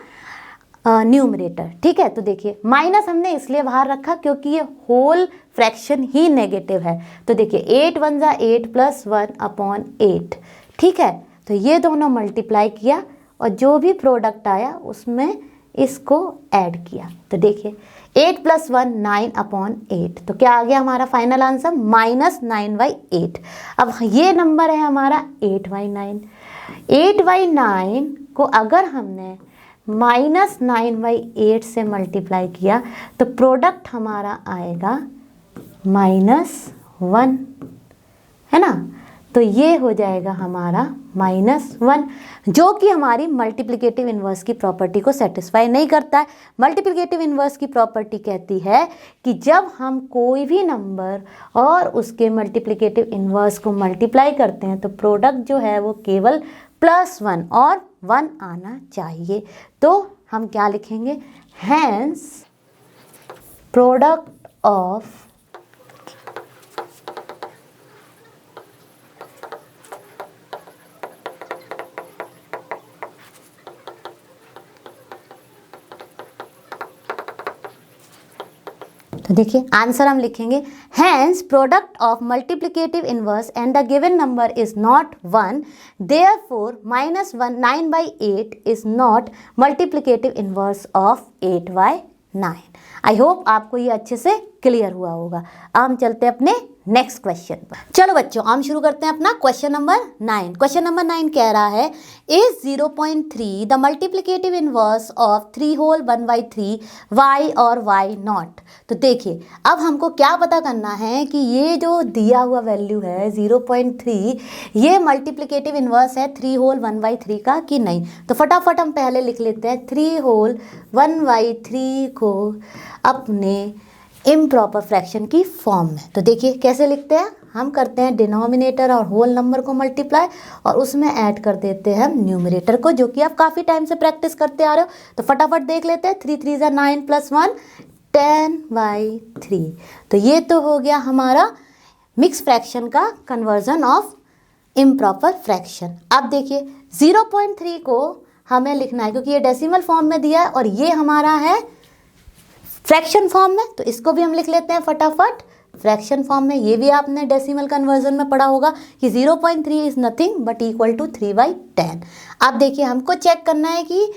न्यूमरेटर। ठीक है, तो देखिए माइनस हमने इसलिए बाहर रखा क्योंकि ये होल फ्रैक्शन ही नेगेटिव है। तो देखिए 8 1 जा 8 प्लस 1/8। ठीक है, तो ये दोनों मल्टीप्लाई किया और जो भी प्रोडक्ट आया उसमें इसको ऐड किया। तो देखिए 8 + 1 9/8। तो क्या आ गया हमारा फाइनल आंसर? -9/8। अब ये नंबर है हमारा 8/9। 8/9 को अगर हमने -9/8 से मल्टीप्लाई किया तो प्रोडक्ट हमारा आएगा -1, है ना। तो ये हो जाएगा हमारा -1, जो कि हमारी मल्टीप्लिकेटिव इन्वर्स की प्रॉपर्टी को सेटिस्फाई नहीं करता है। मल्टीप्लिकेटिव इन्वर्स की प्रॉपर्टी कहती है कि जब हम कोई भी नंबर और उसके मल्टीप्लिकेटिव इन्वर्स को मल्टीप्लाई करते हैं तो प्रोडक्ट जो है वो केवल +1 और 1 आना चाहिए। तो हम क्या लिखेंगे? हैंस प्रोडक्ट ऑफ तो देखिए आंसर हम लिखेंगे hence product of multiplicative inverse and the given number is not 1, therefore -9/8 is not multiplicative inverse of 8/9। I hope आपको ये अच्छे से क्लियर हुआ होगा। अब हम चलते हैं अपने नेक्स्ट क्वेश्चन पर। चलो बच्चों हम शुरू करते हैं अपना क्वेश्चन नंबर 9। क्वेश्चन नंबर 9 कह रहा है is 0.3 the multiplicative inverse of 3 whole 1/3 y और y नॉट। तो देखिए अब हमको क्या पता करना है कि ये जो दिया हुआ वैल्यू है 0.3 ये मल्टीप्लिकेटिव इनवर्स है 3 होल 1/3 का कि नहीं। तो फटाफट हम पहले लिख लेते हैं 3 होल 1/3 को अपने इम्प्रॉपर फ्रैक्शन की फॉर्म में। तो देखिए कैसे लिखते हैं, हम करते हैं डिनोमिनेटर और होल नंबर को मल्टीप्लाई और उसमें ऐड कर देते हैं हम न्यूमरेटर को, जो कि आप काफ़ी टाइम से प्रैक्टिस करते आ रहे हो। तो फटाफट देख लेते हैं 3 3 = 9 + 1 10/3। तो ये तो हो गया हमारा मिक्स फ्रैक्शन का कन्वर्जन ऑफ इम्प्रॉपर फ्रैक्शन। अब देखिए 0.3 को हमें लिखना है क्योंकि ये डेसिमल फॉर्म में दिया है और ये हमारा है फ्रैक्शन फॉर्म में, तो इसको भी हम लिख लेते हैं फटाफट फ्रैक्शन फॉर्म में। ये भी आपने डेसिमल कन्वर्जन में पढ़ा होगा कि 0.3 is nothing but equal to 3/10। अब देखिए हमको चेक करना है कि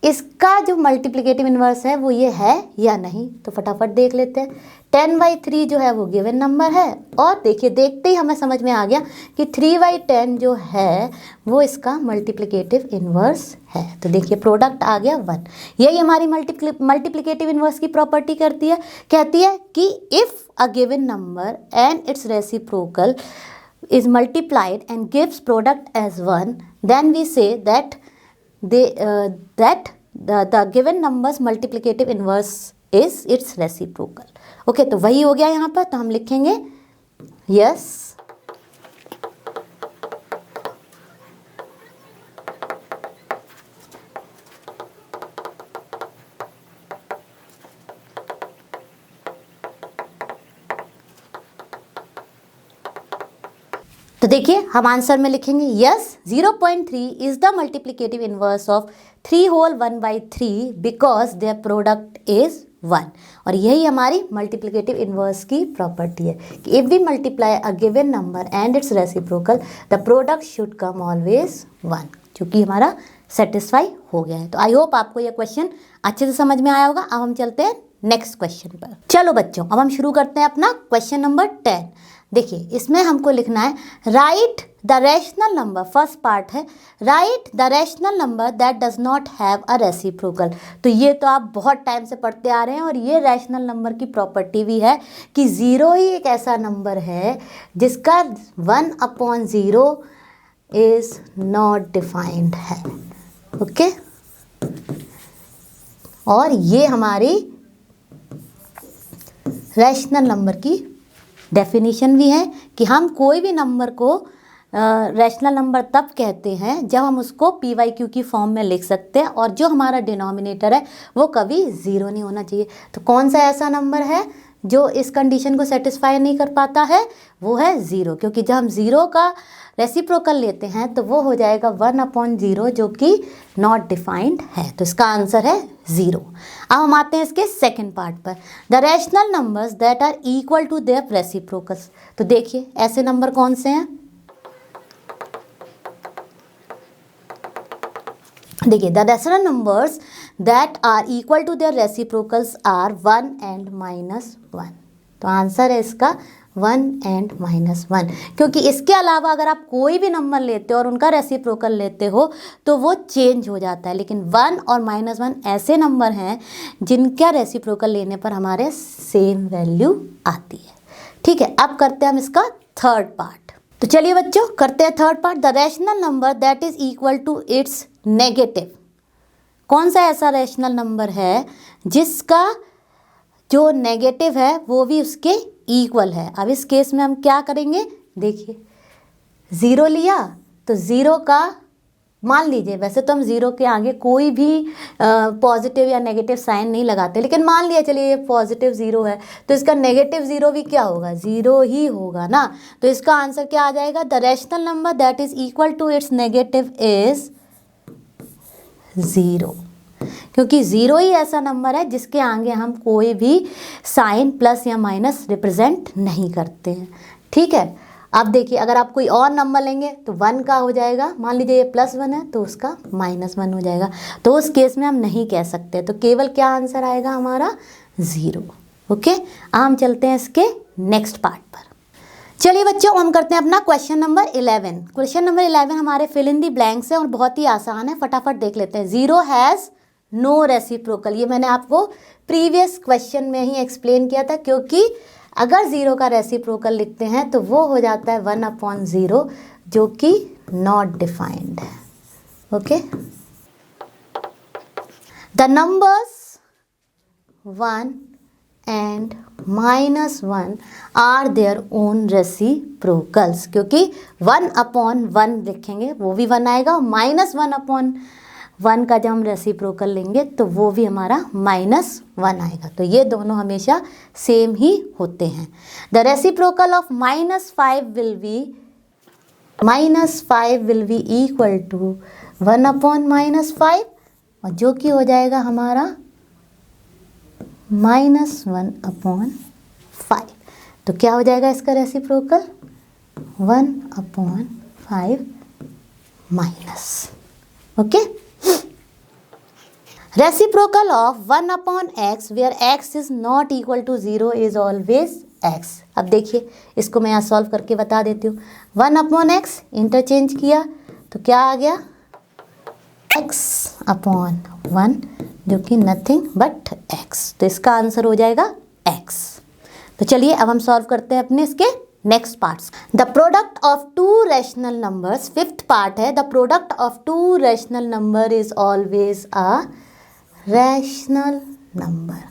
इसका जो मल्टीप्लिकेटिव इन्वर्स है वो ये है या नहीं। तो फटाफट देख लेते हैं 10/3 जो है वो गिवन नंबर है और देखिए देखते ही हमें समझ में आ गया कि 3/10 जो है वो इसका मल्टीप्लिकेटिव इन्वर्स है। तो देखिए प्रोडक्ट आ गया 1। यही हमारी मल्टीप्लिकेटिव इन्वर्स की प्रॉपर्टी करती है, कहती है कि if a given number and its reciprocal is multiplied and gives product as 1, then we say that the given number's multiplicative inverse is its reciprocal. Okay तो वही हो गया यहाँ पर, तो हम लिखेंगे yes तो देखिए हम आंसर में लिखेंगे yes 0.3 is the multiplicative inverse of 3 whole 1/3 because their product is 1। और यही हमारी मल्टीप्लिकेटिव इनवर्स की प्रॉपर्टी है कि if we multiply a given number and its reciprocal the product should come always 1, क्योंकि हमारा सेटिस्फाई हो गया है। तो आई होप आपको यह क्वेश्चन अच्छे से समझ में आया होगा। अब हम चलते हैं नेक्स्ट क्वेश्चन पर। चलो बच्चों अब हम शुरू करते हैं अपना क्वेश्चन नंबर 10। देखिए इसमें हमको लिखना है write the rational number, first part है write the rational number that does not have a reciprocal. तो ये तो आप बहुत टाइम से पढ़ते आ रहे हैं और ये रैशनल नंबर की प्रॉपर्टी भी है कि 0 ही एक ऐसा नंबर है जिसका 1/0 इज नॉट डिफाइंड है। ओके और ये हमारी रैशनल नंबर की डेफिनेशन भी है कि हम कोई भी नंबर को रैशनल नंबर तब कहते हैं जब हम उसको PYQ की फॉर्म में लिख सकते हैं और जो हमारा डिनोमिनेटर है वो कभी ज़ीरो नहीं होना चाहिए। तो कौन सा ऐसा नंबर है जो इस कंडीशन को सेटिस्फाई नहीं कर पाता है? वो है ज़ीरो, क्योंकि जब हम ज़ीरो का रेसिप्रोकल लेते हैं तो वो हो जाएगा 1/0 जो कि नॉट डिफाइंड है। तो इसका आंसर है ज़ीरो। अब हम आते हैं इसके सेकंड पार्ट पर, the rational numbers that are equal to their reciprocals. तो देखिए ऐसे नंबर कौन से हैं? देखिए the rational numbers that are equal to their reciprocals are 1 and -1। तो आंसर है इसका 1 and -1, क्योंकि इसके अलावा अगर आप कोई भी नंबर लेते हो और उनका रेसिप्रोकल लेते हो तो वो चेंज हो जाता है, लेकिन 1 और -1 ऐसे नंबर हैं जिनका रेसिप्रोकल लेने पर हमारे सेम वैल्यू आती है। ठीक है, अब करते हैं हम इसका थर्ड पार्ट। तो चलिए बच्चों करते हैं third part, the rational number that is equal to its negative. कौन सा ऐसा रैशनल नंबर है जिसका जो नेगेटिव है वो भी उसके इक्वल है? अब इस केस में हम क्या करेंगे, देखिए ज़ीरो लिया तो ज़ीरो का मान लीजिए, वैसे तो हम ज़ीरो के आगे कोई भी पॉजिटिव या नेगेटिव साइन नहीं लगाते, लेकिन मान लिया चलिए ये पॉजिटिव ज़ीरो है तो इसका नेगेटिव ज़ीरो भी क्या होगा? ज़ीरो ही होगा ना। तो इसका आंसर क्या आ जाएगा? The rational number that is equal to its negative is zero, क्योंकि ज़ीरो ही ऐसा नंबर है जिसके आगे हम कोई भी साइन प्लस या माइनस रिप्रेजेंट नहीं करते हैं। ठीक है, अब देखिए अगर आप कोई और नंबर लेंगे तो 1 का हो जाएगा, मान लीजिए ये +1 है तो उसका -1 हो जाएगा, तो उस केस में हम नहीं कह सकते, तो केवल क्या आंसर आएगा हमारा? ज़ीरो। ओके, हम चलते हैं इसके नेक्स्ट पार्ट पर। चलिए बच्चों हम करते हैं अपना क्वेश्चन नंबर 11। क्वेश्चन नंबर 11 हमारे फिल इन दी ब्लैंक्स है और बहुत ही आसान है, फटाफट देख लेते हैं। ज़ीरो हैज़ नो रेसिप्रोकल, ये मैंने आपको प्रीवियस क्वेश्चन में ही एक्सप्लेन किया था, क्योंकि अगर ज़ीरो का रेसिप्रोकल लिखते हैं तो वो हो जाता है 1/0 जो कि नॉट डिफाइंड है। Okay, the numbers 1 and -1 are their own reciprocals, क्योंकि 1/1 लिखेंगे वो भी 1 आएगा, और -1/1 का जब हम रेसिप्रोकल लेंगे तो वो भी हमारा -1 आएगा। तो ये दोनों हमेशा सेम ही होते हैं। The reciprocal of -5 will be equal to 1/-5, और जो कि हो जाएगा हमारा -1/5। तो क्या हो जाएगा इसका reciprocal? 1/5 minus. Okay, reciprocal of 1/x where x is not equal to 0 is always x। अब देखिए इसको मैं यहाँ सॉल्व करके बता देती हूँ। 1/x इंटरचेंज किया तो क्या आ गया? x/1 जो कि नथिंग बट x, तो इसका आंसर हो जाएगा x। तो चलिए अब हम सॉल्व करते हैं अपने इसके next parts. The product of two rational numbers, fifth part है, the product of two rational number is always a rational number.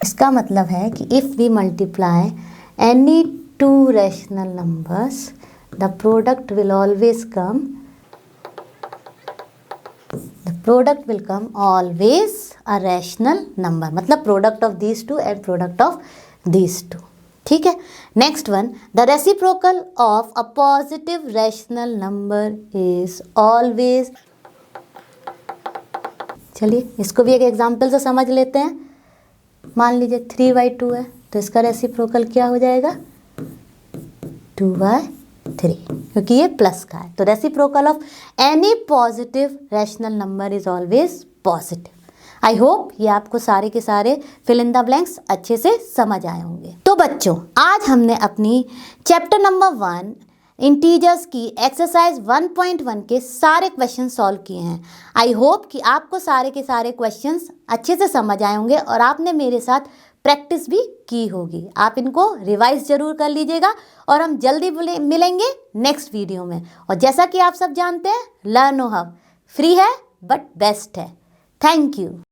इसका मतलब है कि if we multiply any two rational numbers the product will always come, product will come always a rational number, मतलब product of these two and product of these two. ठीक है, next one, the reciprocal of a positive rational number is always. चलिए इसको भी एक एग्जांपल से समझ लेते हैं। मान लीजिए 3/2 है तो इसका रेसिप्रोकल क्या हो जाएगा? 2/3, क्योंकि ये प्लस का है। तो reciprocal of any positive rational number is always positive. I hope ये आपको सारे के सारे फिल इन द ब्लैंक्स अच्छे से समझ आए होंगे। तो बच्चों आज हमने अपनी चैप्टर नंबर 1 इंटीजर्स की एक्सरसाइज 1.1 के सारे क्वेश्चन सॉल्व किए हैं। आई होप कि आपको सारे के सारे क्वेश्चंस अच्छे से समझ आए होंगे और आपने मेरे साथ प्रैक्टिस भी की होगी। आप इनको रिवाइज जरूर कर लीजिएगा और हम जल्दी मिलेंगे नेक्स्ट वीडियो में। और जैसा कि आप सब जानते हैं, लर्नो हब फ्री है बट बेस्ट है। Thank you.